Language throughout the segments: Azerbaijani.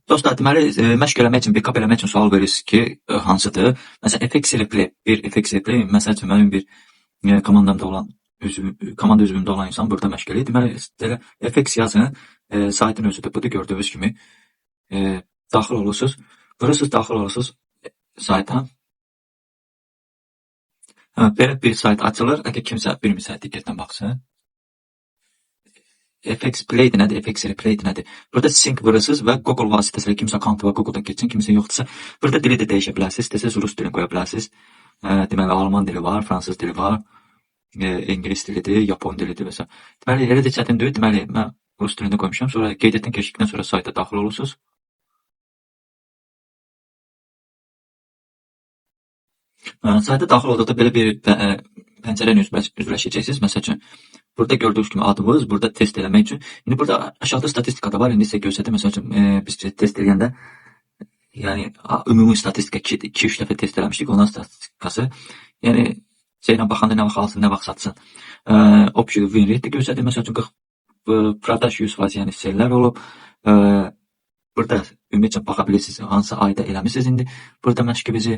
Dostlar, deməli, məşq eləmək üçün, backup eləmək üçün sual verirsiniz ki, hansıdır? Məsələn, FX Replay, bir FX Replay, məsəl üçün mənim bir komandamda olan komanda üzvümdə olan insan burada məşq eləyir. Deməli, belə FX yazın, saytın özüdür. Budur, gördüyünüz kimi daxil olursunuz. Vurursunuz, daxil olursunuz sayta. Belə bir sayt açılır. Əgər kimsə bilmirsə, diqqətlə baxsın. FX Play'dir nədir, FX Replay'dir nədir? Burada sync vurursunuz və Google vasitəsilə kimsə akkauntı var, Google'dan keçsin, kimsə yoxdursa, burada dili də dəyişə bilərsiniz. İstəsəz Rus dilini qoya bilərsiniz. Deməli, Alman dili var, Fransız dili var, İngilis dilidir, Yapon dilidir və s. Deməli, elə də çətin deyil. Deməli, mən Rus dilini qoymuşam. Sonra qeydiyyatdan keçdikdən sonra sayta daxil olursunuz. Sayta daxil olduqda belə bir pəncərə ilə üzləşəcəksiniz. Məsəl üçün, burada gördüyünüz kimi adımız, burada test eləmək üçün. İndi burada aşağıda statistika da var. İndi sizə göstərdim. Məsəl üçün, biz test eləyəndə, yəni ümumi statistika 2-3 dəfə test eləmişdik. Ondan statistikası, yəni şeylə baxanda nə vaxt alsın, nə vaxt satsın. Option win rate də göstərdim. Məsəl üçün, 40 product 100%, yəni sellər olub. Burada ümumiyyətcə baxa bilirsiniz, hansı ayda eləmişsiniz indi. Burada məşqimizi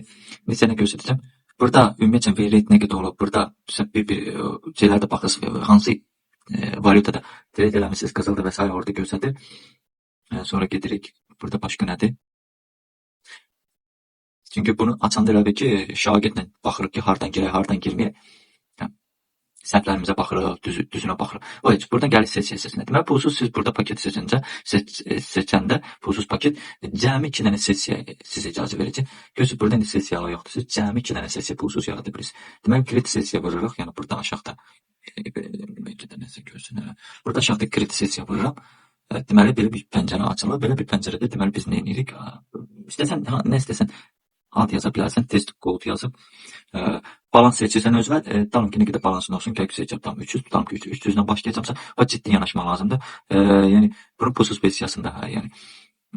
necə göstərəcəm. Burada ümumiyyətcə win rate nə qədər olub. Burada bir şeylərdə baxırsınız, hansı valyutada trade eləmişsiniz, qızılda və s. orada göstərir. Sonra gedirik. Burada başqa nədir? Çünki bunu açanda elə ki, şagirdlə baxırıq ki, hardan girək, hardan girməyək. Səhvlərimizə baxırıq, düzünə baxırıq. O heç, buradan gəlir sessiyasına. Deməli, pulsuz siz burada paket seçəndə, pulsuz paket cəmi 2 dənə sessiya sizə icazə verəcək. Görürsünüz, burada indi sessiyalar yoxdur. Siz cəmi 2 dənə sessiya pulsuz yarada bilirsiniz. Deməli, kredit sessiya vururuq. Yəni, burada aşağıda burada aşağıda kredit sessiya vururam. Deməli, belə bir pəncərə açılır. Belə bir pəncərədə deməli, biz nə edirik? İstəsən, nə istəsən ad yaza bilərsən, test code yazıb, balans seçirsən özünə, tutalım ki, nə qədər balansın olsun, gəlib seçəcəm, tutalım 300, tutalım ki, 300-dən başlayacaqsa, o ciddi yanaşma lazımdır. Yəni, bunun pulsuz versiyasında, yəni,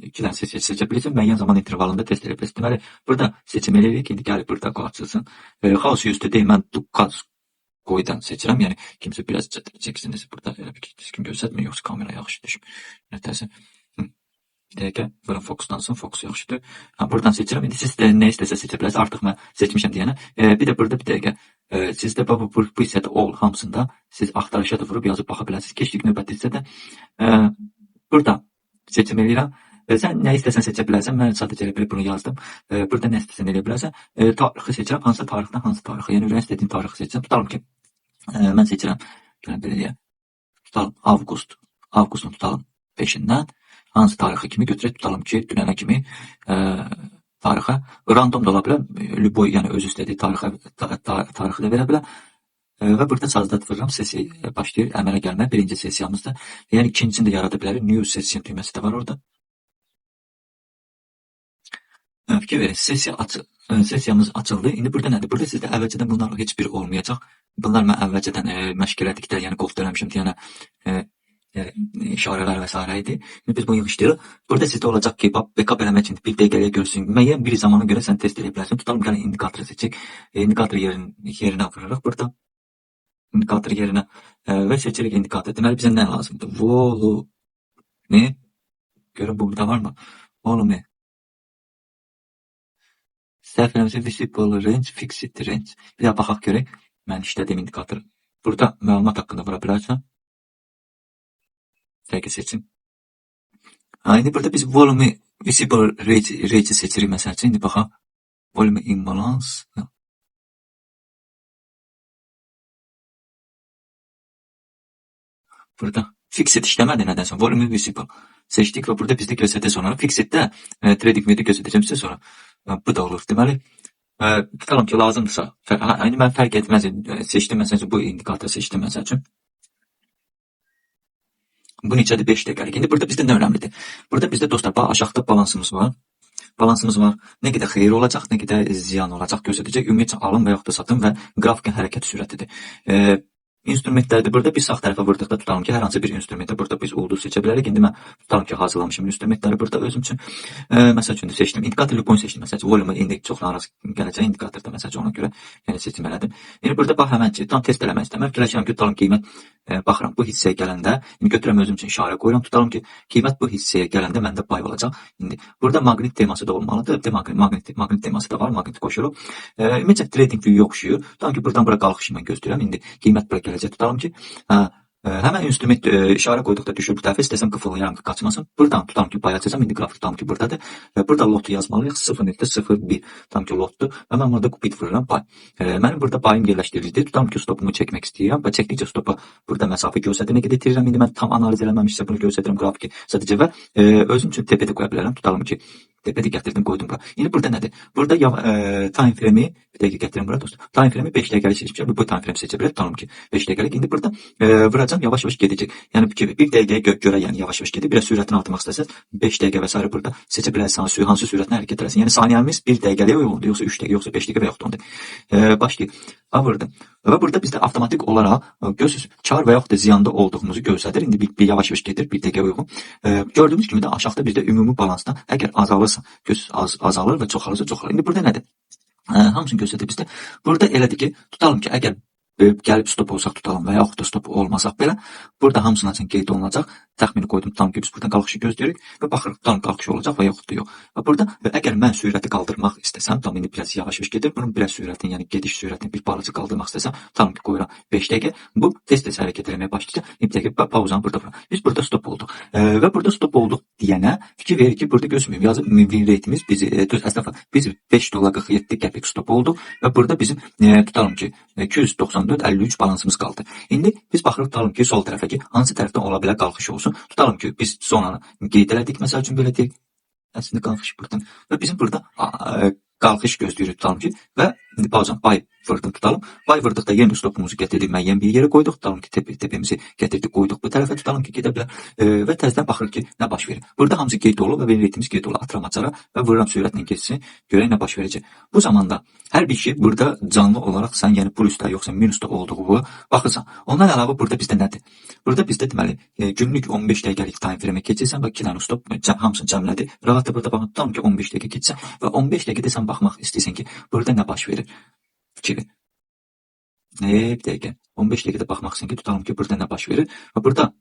2 dənə seçə bilirsən, müəyyən zaman intervalında test edə bilirsən. Deməli, burada seçim eləyirik, indi gəlib burada açılsın. House used deyil, mən Dukas qoydan seçirəm, yəni, kimsə biraz çəksiniz, burada elə bir düzgün göstərmir, yoxsa kamera yaxşı düşmür. Nətərsə, bir dəqiqə, bura fokuslansın, fokus yaxşıdır. Buradan seçirəm. İndi siz nə istəsə seçə bilərsiniz. Artıq mən seçmişəm deyənə. Bir də burada bir dəqiqə, sizdə bu hissədə ol hamısında siz axtarışa da vurub yazıb baxa bilərsiniz. Keçdik növbəti hissədə. Burada seçim eləyirəm. Sən nə istəsən seçə bilərsən. Mən sadəcə elə bunu yazdım. Burada nə istəsən eləyə bilərsən. Tarixi seçirəm. Hansı tarixdən hansı tarixi. Yəni, ürək istədiyim tarixi seçirəm. Tutalım ki, mən seçirəm. Belə deyək. Tutalım, avqustun tutalım 5-dən. Hansı tarixi kimi götürək, tutalım ki, dünənə kimi tarixə. Random da ola bilər, lüboy, yəni öz istədiyi tarixi də verə bilər. Və burada sazdat vururam, sessiya başlayır, əmələ gəlməyə. Birinci sessiyamızda, yəni ikincisini də yarada bilərik. New session düyməsi də var orada. Fikir verin, sessiyamız açıldı. İndi burada nədir? Burada sizdə əvvəlcədən bunlar heç biri olmayacaq. Bunlar mən əvvəlcədən məşq elədikdə, yəni qolf dönəmişim deyənə işarələr və s. idi. Biz bunu yığışdırırıq. Burada sizdə olacaq ki, backup eləmək üçün bir dəqiqəliyə görsün. Müəyyən bir zamana görə sən test edə bilərsən. Tutalım, gəlin indikatoru seçək. İndikator yerinə vururuq burada. İndikator yerinə və seçirik indikator. Deməli, bizə nə lazımdır? Volume. Görün, burada varmı? Volume. Səhv eləmişəm, visible range, fixed range. Bir daha baxaq görək. Mən işlədiyim indikator. Burada məlumat haqqında vura bilərsən. Dəqiqə seçim. İndi burada biz volume visible range seçirik məsəl üçün. İndi baxaq. Volume imbalance. Burada fixed işləmədi nədənsə. Volume visible seçdik və burada bizdə göstərdi sonra. Fixeddə trading medi göstərəcəm sizə sonra. Bu da olur. Deməli, tutalım ki, lazımdırsa. İndi mən fərq etməz. Seçdim məsəl üçün, bu indikatoru seçdim məsəl üçün. Bu neçədir? 5 dəqiqəlik. İndi burada bizdə nə önəmlidir? Burada bizdə dostlar, aşağıda balansımız var. Balansımız var. Nə qədər xeyir olacaq, nə qədər ziyan olacaq göstərəcək. Ümumiyyətcə alım və yaxud da satım və qrafikin hərəkət sürətidir. instrumentlərdir. Burada biz sağ tərəfə vurduqda tutalım ki, hər hansı bir instrumentə burada biz ulduz seçə bilərik. İndi mən tutalım ki, hazırlamışım instrumentləri burada özüm üçün. Məsəl üçün seçdim. İndikator lüpon seçdim. Məsəl üçün volume indi çox naraz gələcək indikatorda məsəl üçün ona görə yəni seçim elədim. Yəni burada bax həmən ki, tam test eləmək istəyirəm. Fikirləşirəm ki, tutalım qiymət baxıram bu hissəyə gələndə, indi götürürəm özüm üçün işarə qoyuram. Tutalım ki, qiymət bu hissəyə gələndə məndə pay olacaq. İndi burada maqnit teması da olmalıdır. Maqnit teması da var. Maqnit qoşulub. Ümumiyyətlə trading view oxşuyur. Tutalım ki, buradan bura qalxışı mən gözləyirəm. İndi qiymət bura gələcək. Tutalım ki, həmən instrument işarə qoyduqda düşür bu tərəfə, istəsəm qıfıllayıram ki, qaçmasın. Buradan tutalım ki, pay açacağam. İndi qrafik tutalım ki, buradadır. Burada lotu yazmalıyıq. 0.01 tutalım ki, lotdur. Və mən burada bit vururam pay. Mənim burada payım yerləşdiricidir. Tutalım ki, stopumu çəkmək istəyirəm. Və çəkdikcə stopa burada məsafə göstərdirmə getirirəm. İndi mən tam analiz eləməmişsə bunu göstərirəm qrafiki sadəcə və özüm üçün TP-də qoya bilərəm. Tutalım ki, TP-də gətirdim, qoydum bura. İndi burada nədir? Burada time frame-i bir dəqiqə gətirim bura dostum. Time frame-i 5 dəqiqəlik seçmişəm. Bu time frame seçə bilər. Tutalım ki, 5 dəqiqəlik. İndi burada vuracam, yavaş-yavaş gedəcək. Yəni bir dəqiqəyə görə yəni yavaş-yavaş gedir. Biraz sürətini artırmaq istəsəz 5 dəqiqə və s. burada seçə bilərsən, hansı sürətlə hərəkət edərsən. Yəni saniyəmiz 1 dəqiqəliyə uyğundur, yoxsa 3 dəqiqə, yoxsa 5 dəqiqə və yaxud da ondur. Başlayaq. Vurdum. Və burada bizdə avtomatik olaraq görürsüz, kar və yaxud da ziyanda olduğumuzu göstərir. İndi bir yavaş-yavaş gedir, 1 dəqiqə uyğun. Gördüyünüz kimi də aşağıda bizdə ümumi balansdan əgər azalırsa, azalır və çoxalırsa çoxalır. İndi burada nədir? Hamısını göstərir bizdə. Burada elədir ki, tutalım ki, əgər gəlib stop olsaq tutalım və yaxud da stop olmasaq belə, burada hamısına üçün qeyd olunacaq. Təxmini qoydum, tutalım ki, biz buradan qalxışı gözləyirik və baxırıq, tutalım qalxış olacaq və yaxud da yox. Və burada əgər mən sürəti qaldırmaq istəsəm, tutalım indi biraz yavaş-yavaş gedir, bunun biraz sürətini, yəni gediş sürətini bir balaca qaldırmaq istəsəm, tutalım ki, qoyuram 5 dəqiqə, bu tez-tez hərəkət eləməyə başlayacaq. Bir dəqiqə pauzanı burada vururam. Biz burada stop olduq. Və burada stop olduq deyənə fikir verir ki, burada gözləyim, yazıb win rate-imiz biz 5 dollar 47 qəpik stop olduq və burada bizim tutalım ki, 294.53 balansımız qaldı. İndi biz baxırıq, tutalım ki, sol tərəfə ki, hansı tərəfdən ola bilər qalxış olsun. Tutalım ki, biz zonanı qeyd elədik, məsəl üçün belə deyək. Əslində qalxış buradan. Və bizim burada qalxış gözləyirik, tutalım ki, və indi pauzan pay vurdum, tutalım. Pay vurduqda yenə stopumuzu gətirdik, müəyyən bir yerə qoyduq, tutalım ki, tepemizi gətirdik, qoyduq bu tərəfə, tutalım ki, gedə bilər və təzədən baxırıq ki, nə baş verir. Burada hamısı qeyd olub və win rate-imiz qeyd olub, atıram açara və vururam sürətlə keçsin, görək nə baş verəcək. Bu zamanda hər bir şey burada canlı olaraq sən yəni plusda yoxsa minusda olduğu baxırsan. Ondan əlavə burada bizdə nədir? Burada bizdə deməli günlük 15 dəqiqəlik time frame-ə keçirsən və 2 dənə stop hamısını cəmlədi. Rahatla burada baxın, tutalım ki, 15 dəqiqə keçsən və 15 dəqiqədə sən baxmaq istəyirsən ki, burada nə baş verir? Fikir. Bir dəqiqə. 15 dəqiqədə baxmaq istəyirsən ki, tutalım ki, burada nə baş verir? Və burada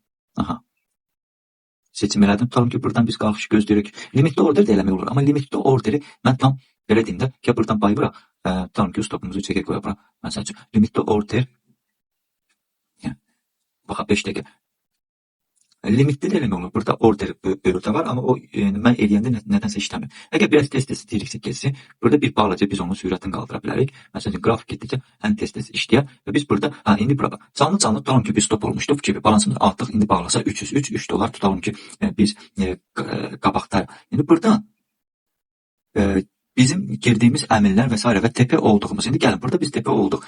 seçim elədim. Tutalım ki, buradan biz qalxış gözləyirik. Limitli order də eləmək olur. Amma limitli orderi mən tam belə deyim də ki, buradan pay bura. Tutalım ki, stopumuzu çəkə qoya bura. Məsəl üçün, limitli order. Baxa, 5 dəqiqə. Limitli də eləmək olur. Burada order bölürdə var, amma o mən eləyəndə nədənsə işləmir. Əgər biraz tez-tez istəyiriksə keçsin, burada bir balaca biz onun sürətini qaldıra bilərik. Məsələn, qrafik getdikcə ən tez-tez işləyər və biz burada indi burada canlı tutalım ki, biz stop olmuşduq ki, balansımız artıq indi bağlasa 3 dollar tutalım ki, biz qabaqda. İndi burada bizim girdiyimiz əmrlər və s. və TP olduğumuz. İndi gəlin, burada biz TP olduq.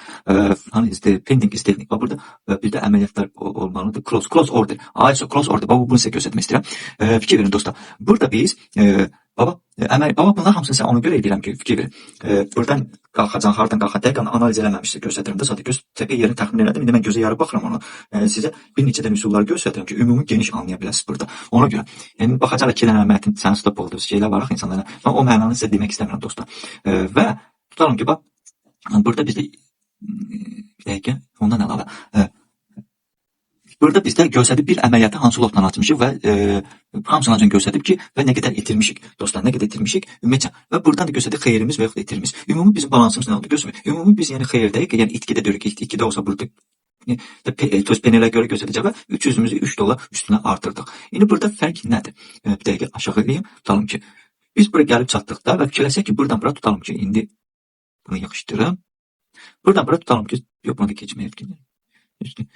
Pending is technique. Burada bizdə əməliyyatlar olmalıdır. Close order. Close order. Bunu sizə göstərmək istəyirəm. Fikir verin dostlar. Burada biz baba bunlar hamısını sən ona görə edirəm ki, fikir verin. Buradan qalxacaq, hardan qalxacaq, dəqiq analiz eləməmişsə göstərirəm də, sadəcə TP yerini təxmin elədim. İndi mən gözə yarı baxıram ona. Sizə bir neçə də üsullar göstərirəm ki, ümumi geniş anlaya biləsiniz burada. Ona görə. Yəni baxacaqlar ki, mətin sən stop olduğunuz şeylər var axı insanlara. Mən o mənanı sizə demək istəmirəm dostlar. Və tutalım ki, bax burada bizdə bir dəqiqə ondan əlavə burada bizdə göstərib bir əməliyyatı hansı lotla açmışıq və hamısını göstərib ki, və nə qədər itirmişik. Dostlar, nə qədər itirmişik? Ümumiyyətlə. Və buradan da göstərib xeyrimiz və yaxud da itirimiz. Ümumi bizim balansımız nə oldu? Göstərir. Ümumi biz yəni xeyrdəyik, yəni itkidə dörük, itkidə olsa burada penelə görə göstərəcək və 300-ümüzü 3 dollar üstünə artırdıq. İndi burada fərq nədir? Bir dəqiqə aşağı eləyim. Tutalım ki, biz bura gəlib çatdıqda və fikirləsək ki, buradan bura tutalım ki, indi bunu yaxşıdırım. Buradan bura tutalım ki, yox, bunu da keçməyək.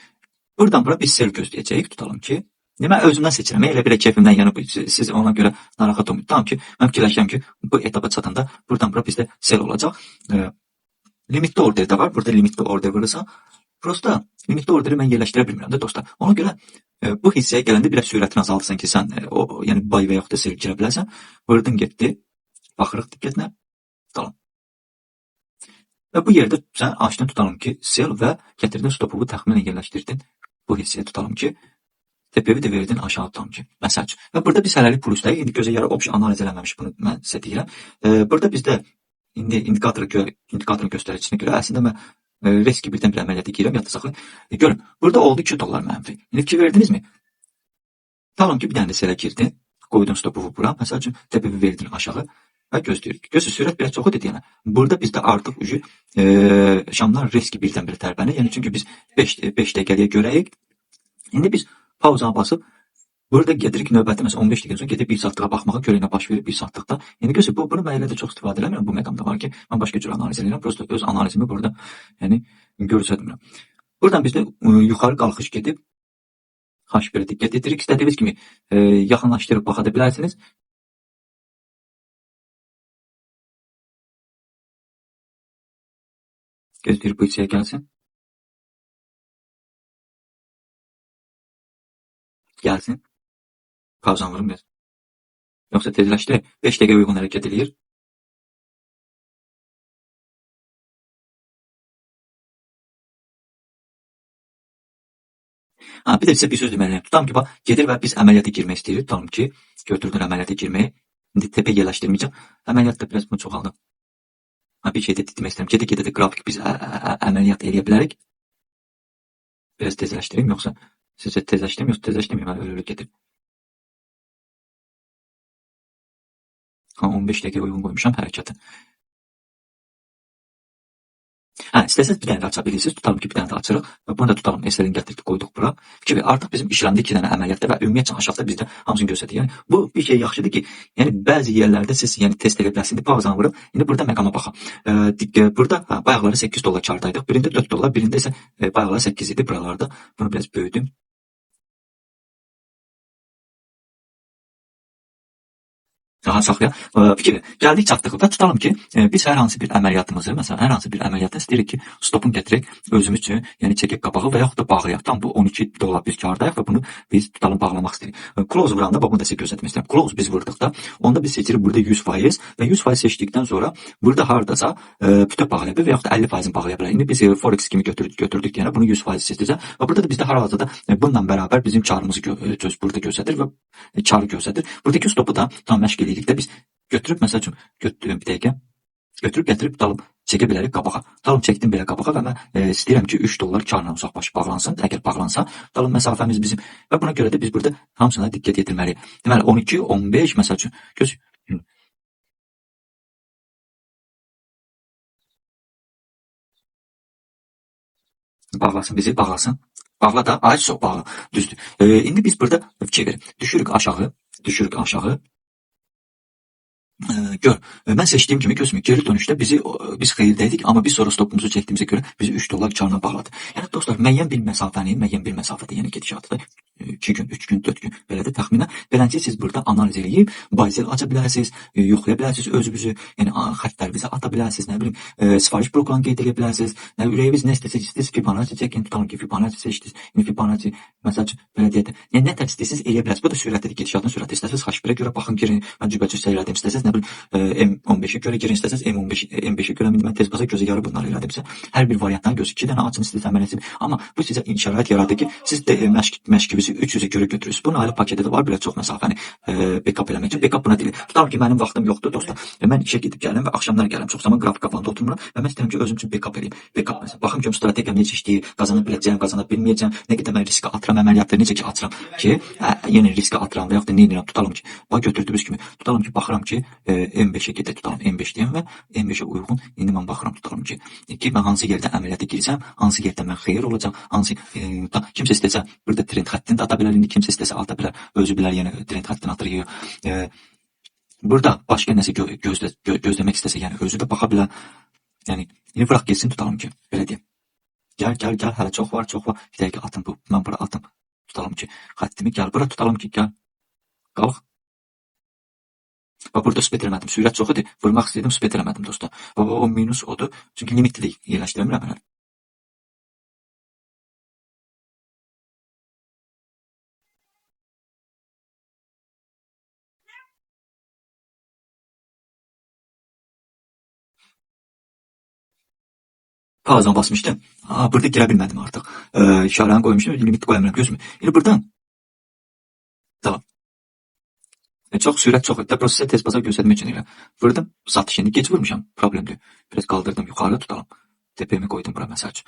Buradan bura biz sel gözləyəcəyik, tutalım ki. Mən özümdən seçirəm, elə belə keyfimdən, yəni siz ona görə narahat olmayın. Tutalım ki, mən fikirləşirəm ki, bu etapa çatanda buradan bura bizdə sel olacaq. Limitli order də var, burada limitli order vurursa, prosta limitli orderi mən yerləşdirə bilmirəm də dostlar. Ona görə bu hissəyə gələndə biraz sürətini azaldırsan ki, sən yəni bay və yaxud da sel girə bilərsən. Vurdun getdi, baxırıq diqqətlə, tutalım. Və bu yerdə sən açdın tutalım ki, sell və gətirdin stopuvu təxminən yerləşdirdin bu hissəyə tutalım ki, tepevi də verdin aşağı tutalım ki, məsəl üçün. Və burada biz hələlik plusdayıq. İndi gözə yarı option analiz eləməmiş bunu mən sizə deyirəm. Burada bizdə indi indikatorun göstəricisine görə əslində mən riski birdən bir əməliyyata girirəm, yadda saxlayın. Görün, burada oldu 2 dollar mənfi. İndi fikir verdinizmi? Tutalım ki, bir dənə də selə girdin, qoydun stopuvu bura, məsəl üçün tepevi verdin aşağı və gözləyirik. Gözü sürət biraz çox idi, yəni. Burada bizdə artıq ucu şamlar riski birdən bir tərpənir. Yəni çünki biz 5 dəqiqəliyə görəyik. İndi biz pauzaya basıb burada gedirik növbəti məsələn 15 dəqiqə sonra gedib 1 saatlığa baxmağa görə nə baş verir 1 saatlıqda. Yəni görürsüz bunu mən elə də çox istifadə eləmirəm bu məqamda var ki, mən başqa cür analiz edirəm. Prosta öz analizimi burada yəni göstərmirəm. Buradan bizdə yuxarı qalxış gedib H1-ə diqqət edirik. İstədiyiniz kimi yaxınlaşdırıb baxa da bilərsiniz. Gözləyir bu hissəyə gəlsin. Gəlsin. Pauzan vurun biraz. Yoxsa tezləşdirək. 5 dəqiqə uyğun hərəkət edir. Bir də sizə bir söz deməliyəm. Tutalım ki, bax, gedir və biz əməliyyata girmək istəyirik. Tutalım ki, götürdün əməliyyata girməyi. İndi tepe yerləşdirməyəcəm. Əməliyyatda biraz bunu çoxaldım. Bir şey də demək istəyirəm. Gedə-gedə də qrafik biz əməliyyat eləyə bilərik. Biraz tezləşdireyim, yoxsa sizcə tezləşdireyim, yoxsa tezləşdirməyim, mən ölü gedir. 15 dəqiqə uyğun qoymuşam hərəkəti. İstəsəniz bir dənə də aça bilirsiniz. Tutalım ki, bir dənə də açırıq və bunu da tutalım SL-in gətirdik, qoyduq bura. Fikir ver, artıq bizim işləmdə 2 dənə əməliyyatda və ümumiyyətcə aşağıda bizdə hamısını göstərir. Yəni bu bir şey yaxşıdır ki, yəni bəzi yerlərdə siz yəni test edə bilərsiniz. İndi pauzanı vurub, indi burada məqama baxaq. Burada bayaqları 8 dollar kardaydıq. Birində 4 dollar, birində isə bayaqları 8 idi buralarda. Bunu biraz böyüdüm. Rahat saxlaya. Fikir gəldik çatdıq və tutalım ki, biz hər hansı bir əməliyyatımızı, məsələn, hər hansı bir əməliyyatda istəyirik ki, stopun gətirək özümüz üçün, yəni çəkib qabağı və yaxud da bağlayaq. Tam bu 12 dollar biz kardayıq və bunu biz tutalım bağlamaq istəyirik. Close vuranda bunu da sizə göstərmək istəyirəm. Close biz vurduqda, onda biz seçirik burada 100% və 100% seçdikdən sonra burada hardasa bütöv bağlaya bilər və yaxud da 50%-ni bağlaya bilər. İndi biz Forex kimi götürdük yəni bunu 100% seçəcəm və burada da bizdə hal-hazırda bununla bərabər bizim karımızı burada göstərir və karı göstərir. Buradakı stopu da tam məşq edirik də biz götürüb məsəl üçün götürürüm bir dəqiqə. Götürüb gətirib tutalım çəkə bilərik qabağa. Tutalım çəkdim belə qabağa və mən istəyirəm ki 3 dollar karla uzaqbaşı bağlansın. Əgər bağlansa, tutalım məsafəmiz bizim və buna görə də biz burada hamısına diqqət yetirməliyik. Deməli 12, 15 məsəl üçün göz bağlasın bizi, bağlasın. Bağla da, ay çox bağlı. Düzdür. İndi biz burada fikir verin. Düşürük aşağı. Gör, mən seçdiyim kimi gözümü geri dönüşdə biz xeyirdəydik, amma biz sonra stopumuzu çəkdiyimizə görə bizi 3 dollar karla bağladı. Yəni dostlar, müəyyən bir məsafədə, yəni gedişatda 2 gün, 3 gün, 4 gün belədir təxminən. Beləncə siz burada analiz eləyib, Bayzel aça bilərsiniz, yoxlaya bilərsiniz özünüzü, yəni xəttlərinizi ata bilərsiniz, nə bilim, sifariş bloklarını qeyd edə bilərsiniz. Nə ürəyiniz nə istəsəz istəyirsiniz, Fibonacci çəkin, tutalım ki, Fibonacci seçdiniz. İndi Fibonacci məsəl üçün belə deyək də, yəni nə tək istəyirsiniz eləyə bilərsiniz. Bu da sürətlidir, gedişatın sürəti. İstəsəz H1-ə görə baxın, girin. Mən cürbəcür seyr elədim. İstəsəz nə bilim M15'e göre girin, istəsəz M5'e göre mən tez basa gözə yarı bunları elədimsə, hər bir variantdan göz 2 dənə açın istəsəz əməliyyətin. Amma bu sizə şərait yaradır ki, siz də məşqinizi 300-ə görə götürürsünüz. Bunun ayrı paketi də var, biraz çox məsafəni backup eləmək üçün. Backup buna deyilir. Tutalım ki, mənim vaxtım yoxdur dostlar. Mən işə gedib gəlirəm və axşamlar gəlirəm. Çox zaman qrafik kafamda oturmuram və mən istəyirəm ki, özüm üçün backup eləyim. Backup məsələn, baxım görüm strategiyam necə işləyir, qazana biləcəyəm, qazana bilməyəcəm, nə qədər mən riskə atıram əməliyyatları, necə ki atıram ki, yenə riskə atıram və yaxud da nə edirəm, tutalım ki, götürdüyümüz kimi, tutalım ki, baxıram ki, M5'e gedək, tutalım M5 deyəm və M5'e uyğun indi mən baxıram tutalım ki, mən hansı yerdə əməliyyata girsəm, hansı yerdə mən xeyir olacam, kimsə istəsə burada trend xəttini də ata bilər, indi kimsə istəsə ata bilər, özü bilər yenə trend xəttini atır. Burada başqa nəsə gözləmək istəsə, yəni özü də baxa bilər. Yəni indi bıraq getsin tutalım ki, belə deyim. Gəl, hələ çox var. Bir dəqiqə atım bu. Mən bura atım. Tutalım ki, xəttimi gəl. Bura tutalım ki, gəl. Qalx. Burada spet eləmədim. Sürət çox idi. Vurmaq istəyirdim, spet eləmədim dostlar. O minus odur. Çünki limitli yerləşdirəmirəm hələ. Pauzama basmışdım. Burada girə bilmədim artıq. İşarəni qoymuşdum, limit qoya bilmirəm, gözümü. İndi buradan tamam. Çox sürət çox. Da prosesə tez bazar göstərmək üçün elə. Vurdum, satış indi gec vurmuşam, problemdir. Biraz qaldırdım, yuxarı tutalım. TP-mi qoydum bura məsəl üçün.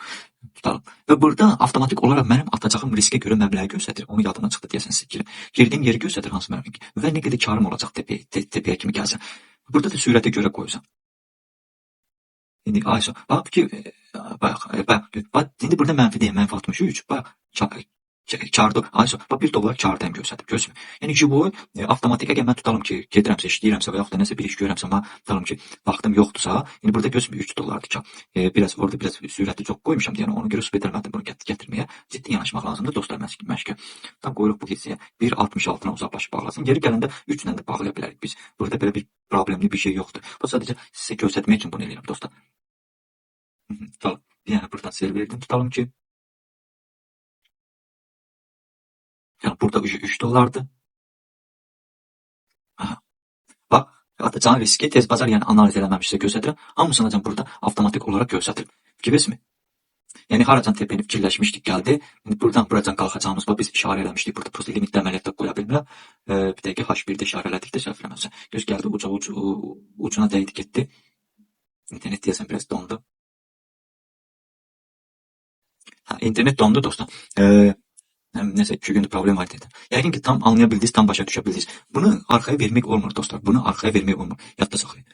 Tutalım. Və burada avtomatik olaraq mənim atacağım riskə görə məbləği göstərir. Onu yadımdan çıxdı deyəsən sizə. Girdiyim yeri göstərir hansı məbləğ və nə qədər karım olacaq TP-yə kimi gəlsə. Burada da sürətə görə qoyacam. İndi Ayşə, bax ki, bax, indi burada mənfi deyil, mənfi 63. Bax, karda, Ayşə, bax $1 kardayım göstərib, gözümü. Yəni ki, bu avtomatik, əgər mən tutalım ki, gedirəmsə, işləyirəmsə və yaxud da nəsə bir iş görürəmsə, mən tutalım ki, vaxtım yoxdursa, indi burada gözümü $3 kar. Biraz orada biraz sürəti çox qoymuşam, yəni ona görə sübut bunu gətirməyə ciddi yanaşmaq lazımdır dostlar məşqə. Tam qoyuruq bu hissəyə 1.66-dan uzaqlaşıb bağlasın. Geri gələndə 3 ilə də bağlaya bilərik biz. Burada belə bir problemli bir şey yoxdur. Bu sadəcə sizə göstərmək üçün bunu edirəm dostlar. Tutalım. Yəni buradan serverdən tutalım ki, yəni burada $3'dır. Bax, atacağın riski tez bazar yəni analiz eləməmişsə göstərirəm. Hamısını burada avtomatik olaraq göstərir. Fikirləşmi? Yəni haracan TP-ni fikirləşmişdik, gəldi. İndi buradan qalxacağımız biz işarə eləmişdik. Burada prosta limitdə əməliyyatda qoya bilmirəm. Bir dəqiqə H1-də işarə elədik də səhv eləməsə. Göz gəldi ucuna dəydi getdi. İnternet deyəsən biraz dondu. İnternet dondu dostlar. Nəsə 2 gündür problem var dedi. Yəqin ki, tam anlaya bildiniz, tam başa düşə bildiniz. Bunu arxaya vermək olmur dostlar. Bunu arxaya vermək olmur. Yadda saxlayın.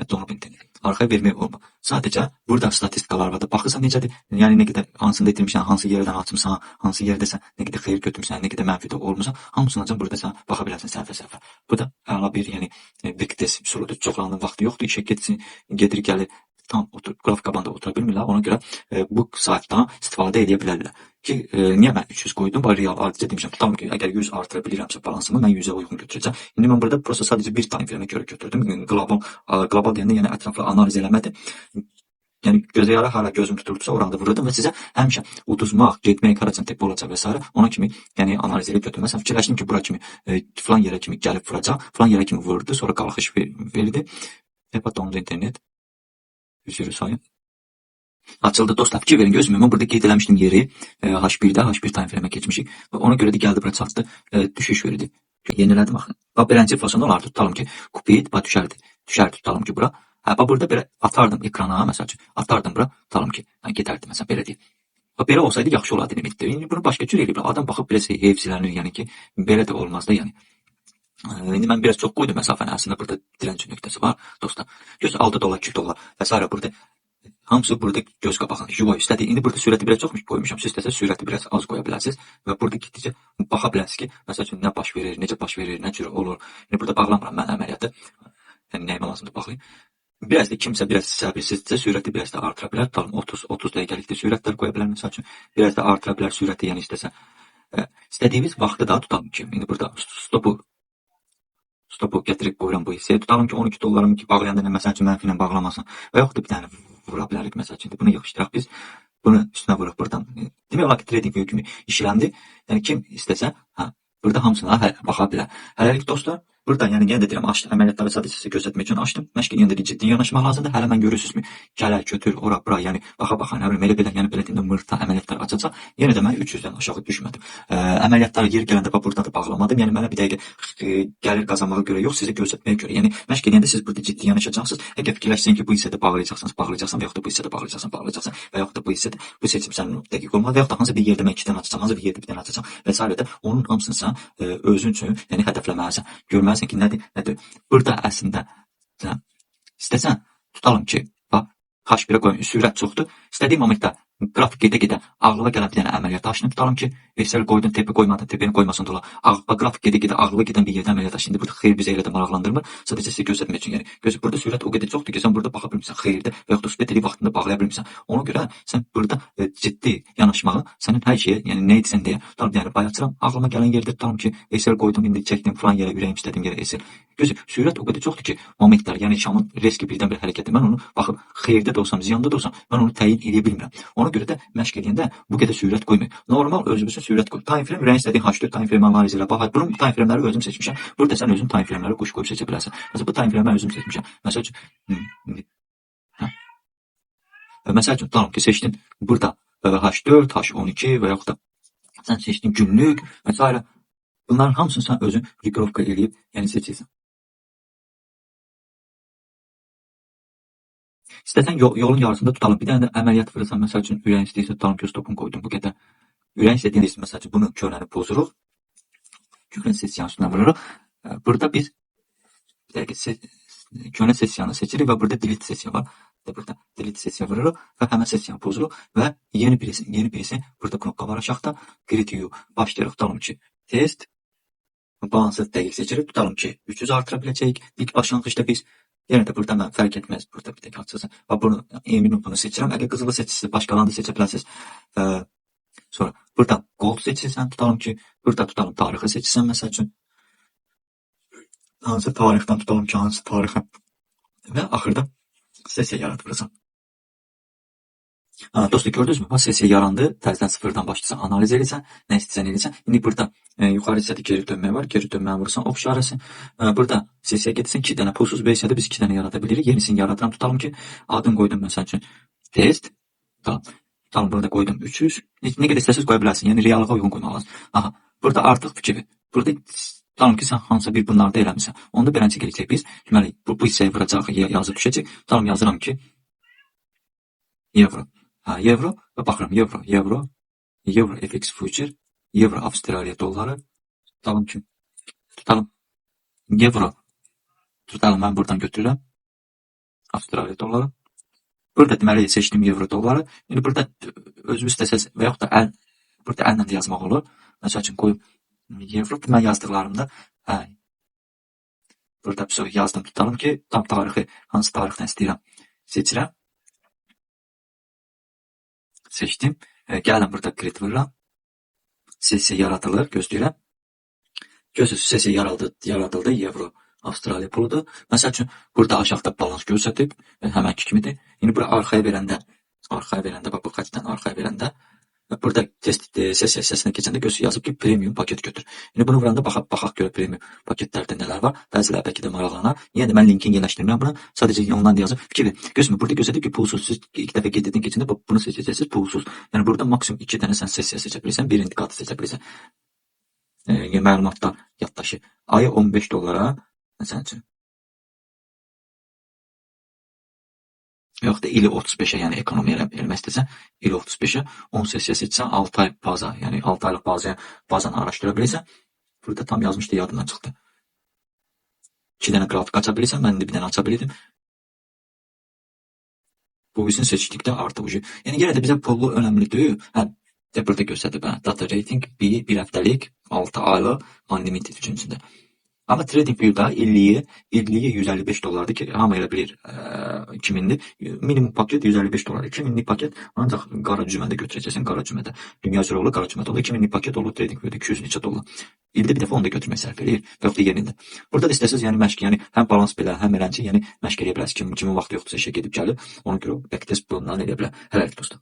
Donub internet. Arxaya vermək olmur. Sadəcə burada statistikalar var da baxırsan necədir? Yəni nə qədər hansında itirmişsən, hansı yerdən açmısan, hansı yerdəsən, nə qədər xeyir götürmüsən, nə qədər mənfi də olmusan, hamısına burada sən baxa bilərsən səhifə-səhifə. Bu da əla bir, yəni Victes üsuludur. Çoxlarının vaxtı yoxdur, işə getsin, gedir gəlir. Tam oturub qrafik qabağında otura bilmirlər. Ona görə bu saytdan istifadə edə bilərlər. Ki, niyə mən 300 qoydum? Real adicə demişəm. Tutalım ki, əgər 100 artıra bilirəmsə balansımı, mən 100-ə uyğun götürəcəm. İndi mən burada prosta sadəcə bir time frame-ə görə götürdüm. Qlobal deyəndə yəni ətraflı analiz eləmədim. Yəni gözə hara gözüm tuturdursa oranda vururdum və sizə həmişə uduzmaq, getmək, haracan tepe olacaq və s. ona kimi yəni analiz edib götürdim. Məsələn fikirləşdim ki, bura kimi filan yerə kimi gəlib vuracaq, filan yerə kimi vurdu, sonra qalxış verdi. Tepe dondu internet. Üzürü sayın. Açıldı dostlar, fikir verin gözümü. Mən burada qeyd eləmişdim yeri H1-də, H1 time frame-ə keçmişik və ona görə də gəldi bura çatdı, düşüş verdi. Yenilədim baxın. Bax beləncə fasonda olardı. Tutalım ki, kupit, bax düşərdi tutalım ki bura. Bax burada belə atardım ekrana, məsəl üçün, atardım bura, tutalım ki, gedərdi məsələn belə deyim. Bax belə olsaydı yaxşı olardı limitdə. İndi bunu başqa cür eləyiblər. Adam baxıb belə heyfsilənir, yəni ki, belə də olmaz da yəni. İndi mən biraz çox qoydum məsafəni, əslində burada dirənci nöqtəsi var dostlar. Göz $6, $2 və s. burada hamısı burada göz qabağında yuva üstədir. İndi burada sürəti biraz çox qoymuşam. Siz istəsəz sürəti biraz az qoya bilərsiniz və burada getdikcə baxa bilərsiniz ki, məsəl üçün nə baş verir, necə baş verir, nə cür olur. İndi burada bağlamıram mən əməliyyatı. Yəni nəyimə lazımdır baxayım. Biraz da kimsə biraz səbirsizcə sürəti biraz da artıra bilər. Tutalım 30 dəqiqəlikdə sürətlər qoya bilər məsəl üçün. Biraz da artıra bilər sürəti, yəni istəsə. İstədiyiniz vaxtı da tutalım ki, indi burada stopu gətirib qoyuram bu hissəyə. Tutalım ki, $12 ki, bağlayanda məsəl üçün mənfi ilə bağlamasın. Və yaxud da bir dənə vura bilərik məsəl üçün. Bunu yığışdıraq biz. Bunu üstünə vuruq buradan. Demək olar ki, trading kimi işləndi. Yəni kim istəsə, burada hamısına baxa bilər. Hələlik dostlar, burada yəni yenə də deyirəm, açdım əməliyyatları sadəcə sizə göstərmək üçün açdım. Məşqə yenə də ciddi yanaşmaq lazımdır. Hələ mən görürsünüzmü? Gələr, götür, ora, bura, yəni baxa, nə bilim, belə yəni belə deyəndə mırta əməliyyatlar açacaq. Yenə də mən 300-dən aşağı düşmədim. Əməliyyatları yer gələndə burada da bağlamadım. Yəni mənə bir dəqiqə gəlir qazanmağa görə yox, sizə göstərməyə görə. Yəni məşq edəndə siz burada ciddi yanaşacaqsınız. Əgər fikirləşsən ki, bu hissədə bağlayacaqsan və yaxud da bu hissədə bağlayacaqsan və yaxud da bu hissədə bu seçim sənin dəqiq olmalı və yaxud da hansı bir yerdə mən 2 dənə açacağam, hansı bir yerdə bir dənə açacağam və s. onun hamısını sən özün üçün yəni hədəfləməlisən. Görməlisən ki, nədir? Burada əslində istəsən tutalım ki, bax H1-ə qoyun, sürət çoxdur. İstədiyim momentdə qrafik gedə ağlıma gələn bir dənə əməliyyat açdım. Tutalım ki, Excel qoydun, TP qoymadın, TP-ni qoymasan da olar. Qrafik gedə ağlıma gedən bir yerdə əməliyyat açdım. İndi burada xeyir bizə elə də maraqlandırmır. Sadəcə sizə göstərmək üçün, yəni burada sürət o qədər çoxdur ki, sən burada baxa bilmirsən xeyirdə və yaxud da speteli vaxtında bağlaya bilmirsən. Ona görə sən burada ciddi yanaşmağı sənin hər şeyə, yəni nə etsən deyə. Tutalım yəni bayaqçıram, ağlıma gələn yerdə tutalım ki, Excel qoydum, indi çəkdim falan yerə, ürəyim istədiyim yerə Excel. Sürət o qədər çoxdur ki, momentlər, yəni şamın riski birdən bir hərəkəti. Mən onu baxıb xeyirdə də olsam, ziyanda da olsam, mən onu təyin edə bilmirəm. Ona görə də məşq edəndə bu qədər sürət qoymayın. Normal özünüzün sürət qoyun. Time frame ürəyin istədiyin H4 time frame analiz elə. Bax, bunun time frameləri özüm seçmişəm. Burada sən özün time frameləri quş qoyub seçə bilərsən. Məsələn, bu time frameləri özüm seçmişəm. Məsəl üçün Məsəl üçün, tutalım ki, seçdin burada H4, H12 və yaxud da sən seçdin günlük və s. Bunların hamısını sən özün regrovka eləyib, yəni seçirsən. İstəsən yolun yarısında tutalım, bir dənə də əməliyyat vurursan, məsəl üçün ürəyin istəyirsə, tutalım ki, stopunu qoydum bu qədər. Ürəyin istədiyin istəyirsən, məsəl üçün bunu köhnəni pozuruq, köhnə sessiyanın üstündən vururuq. Burada biz bir dəqiqə köhnə sessiyanı seçirik və burada delete sessiya var. Burada delete sessiya vururuq və həmən sessiyanı pozuruq və yeni birisi burada knopka var aşağıda. Create view başlayırıq, tutalım ki, test. Balanslı dəqiq seçirik, tutalım ki, 300 artıra biləcəyik. İlk başlanğıcda biz, yenə də burada mən fərq etməz, burada bir dəqiq açılsın. Bunu emin bunu seçirəm. Əgər qızılı seçirsiniz, başqalarını da seçə bilərsiniz. Sonra burada gold seçirsən, tutalım ki, burada tutalım tarixi seçirsən, məsəl üçün. Hansı tarixdən tutalım ki, hansı tarixə və axırda sessiya yaradırsan. Dostlar, gördünüzmü? Bu sessiya yarandı. Təzədən sıfırdan başlayırsan, analiz edirsən, nə istəyirsən edirsən. İndi burada yuxarı hissədə geri dönmək var. Geri dönməyə vurursan, ox işarəsi. Burada sessiya gedirsən, 2 dənə pulsuz versiyada biz 2 dənə yarada bilirik. Yenisini yaradıram. Tutalım ki, adını qoydum məsəl üçün test. Tutalım burada qoydum 300. Nə qədər istəsəz qoya bilərsin. Yəni reallığa uyğun qoymaq lazım. Aha, burada artıq fikir. Burada tutalım ki, sən hansısa bir bunlarda eləmirsən. Onda beləncə gələcək biz. Deməli, bu hissəyə vuracaq, yazıb düşəcək. Tutalım yazıram ki, evro. Evro və baxıram, Euro FX Future, Euro Avstraliya dolları, tutalım Euro, tutalım mən buradan götürürəm, Avstraliya dolları. Burada deməli seçdim Euro dolları. Yəni burada özünüz istəsəz və yaxud da burada əllə də yazmaq olur. Məsəl üçün qoyub Euro, mən yazdıqlarımda burada yazdım, tutalım ki, tam tarixi, hansı tarixdən istəyirəm, seçirəm. Seçdim. Gəlin burada create vururam. Sessiya yaradılır. Gözləyirəm. Gözlüsü sessiya yaradıldı. Euro Avstraliya puludur. Məsəl üçün burada aşağıda balans göstərib. Həmənki kimidir. İndi bura arxaya verəndə, bu xətdən arxaya verəndə burada sessiya hissəsinə keçəndə yazıb ki, premium paket götür. İndi bunu vuranda baxaq görə premium paketlərdə nələr var. Bəziləri bəlkə də maraqlanar. Yəni də mən linkini yerləşdirmirəm buna. Sadəcə ondan yazıb. Fikir ver. Gözümü burada göstərib ki, pulsuz. Siz ilk dəfə qeyd edin keçəndə bunu seçəcəksiniz, pulsuz. Yəni burada maksimum 2 dənə sən sessiya seçə bilirsən, bir indikator seçə bilirsən. Məlumatlar yaddaşı. Ayı $15, məsəl üçün. Yox da ili 35-ə, yəni ekonomiya eləmək istəsən, ili 35-ə 10 sessiya seçsən, 6 ay baza, yəni 6 aylıq bazanı araşdıra bilirsən. Burada tam yazmışdı, yadımdan çıxdı. 2 dənə qrafik aça bilirsən, mən indi bir dənə aça bilirdim. Bu birisini seçdikdə artıq ucu. Yəni yenə də bizə pullu önəmli deyil. Burada göstərdim, data rating bir həftəlik, 6 aylıq, unlimited üçüncüsündə. Amma TradingView'da illiyi $155 ki, hamı elə bilir 2000'dir. Minimum paket $155. 2000'lik paket ancaq qara cümədə götürəcəksən, qara cümədə. Dünya üzrə olur, qara cümədə olur. 2000'lik paket olur TradingView'da $200 neçə dollar. İldə bir dəfə onu da götürmək sərf eləyir və yaxud da yerində. Burada da istəsəz, yəni məşq, yəni həm balans belə, həm eləncə, yəni məşq eləyə bilərsiniz. Kimin vaxtı yoxdursa işə gedib gəlir, ona görə bəlkə də bundan eləyə bilər. Hələlik dostlar.